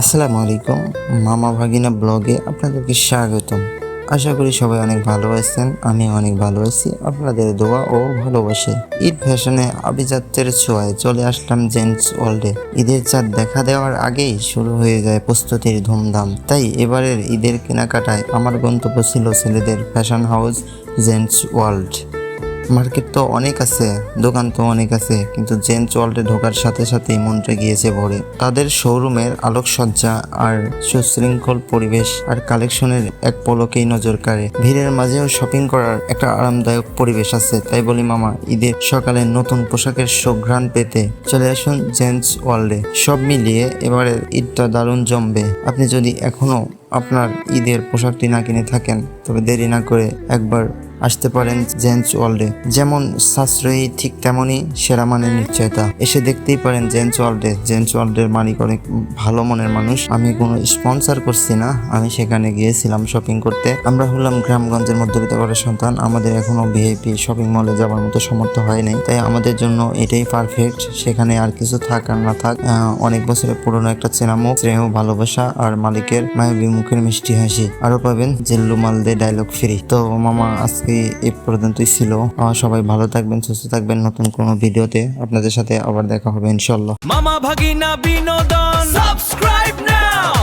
আসসালামু আলাইকুম। মামা ভাগিনা ব্লগে আপনাদেরকে স্বাগতম। আশা করি সবাই অনেক ভালো আছেন। আমি অনেক ভালো আছি আপনাদের দোয়া ও ভালোবাসে। ঈদ ফ্যাশনে আভিজাত্যের ছোঁয়ায় চলে আসলাম জেন্টস ওয়ার্ল্ডে। ঈদের চাঁদ দেখা দেওয়ার আগেই শুরু হয়ে যায় প্রস্তুতির ধুমধাম। তাই এবারের ঈদের কেনাকাটায় আমার গন্তব্য ছিল ছেলেদের fashion house gents world. Market তো অনেক আছে, দোকান তো অনেক আছে, কিন্তু জেন্টস ওয়ার্ল্ডে ঢোকার সাথে সাথেই মনটা গিয়েছে ভরে। তাদের শোরুমের আলোকসজ্জা আর সুশৃঙ্খল পরিবেশ আর কালেকশনের এক পলকেই নজর কাড়ে। ভিড়ের মাঝেও শপিং করার একটা আরামদায়ক পরিবেশ আছে। তাই বলি মামা, ঈদের সকালে নতুন পোশাকের সুঘ্রাণ পেতে চলে আসুন জেন্টস ওয়ার্ল্ডে। সব মিলিয়ে এবারের ঈদটা দারুণ জমবে। আপনি যদি এখনো আপনার ঈদের পোশাকটি না কিনে থাকেন, তবে দেরি না করে একবার আসতে পারেন জেন্টস ওয়ার্ল্ডে। যেমন সাশ্রয়ী, ঠিক তেমনই সেরা মানের নিশ্চয়তা। এসে দেখতেই পারেন জেন্টস ওয়ার্ল্ডে। জেন্টস ওয়ার্ল্ডের মালিক অনেক ভালো মনের মানুষ। আমি কোনো স্পন্সর করছি না, আমি সেখানে গিয়েছিলাম শপিং করতে। আমরা হলাম গ্রামগঞ্জের মধ্যবিত্ত ঘরের সন্তান, আমাদের এখনো ভিআইপি শপিং মলে যাওয়ার মতো সামর্থ্য হয় নাই। তাই আমাদের জন্য এটাই পারফেক্ট। সেখানে আর কিছু থাক আর না থাক, অনেক বছরের পুরনো একটা চেনা মুখ, স্নেহ, ভালোবাসা আর মালিকের মায়াবী মুখের মিষ্টি হাসি। আরো পাবেন জিল্লু মালদে ডায়লগ ফ্রি। তো মামা, আজকে এই পর্যন্তই ছিল। সবাই ভালো থাকবেন, সুস্থ থাকবেন। নতুন কোনো ভিডিওতে আপনাদের সাথে আবার দেখা হবে ইনশাল্লাহ। মামা ভাগিনা বিনোদন সাবস্ক্রাইব নাও।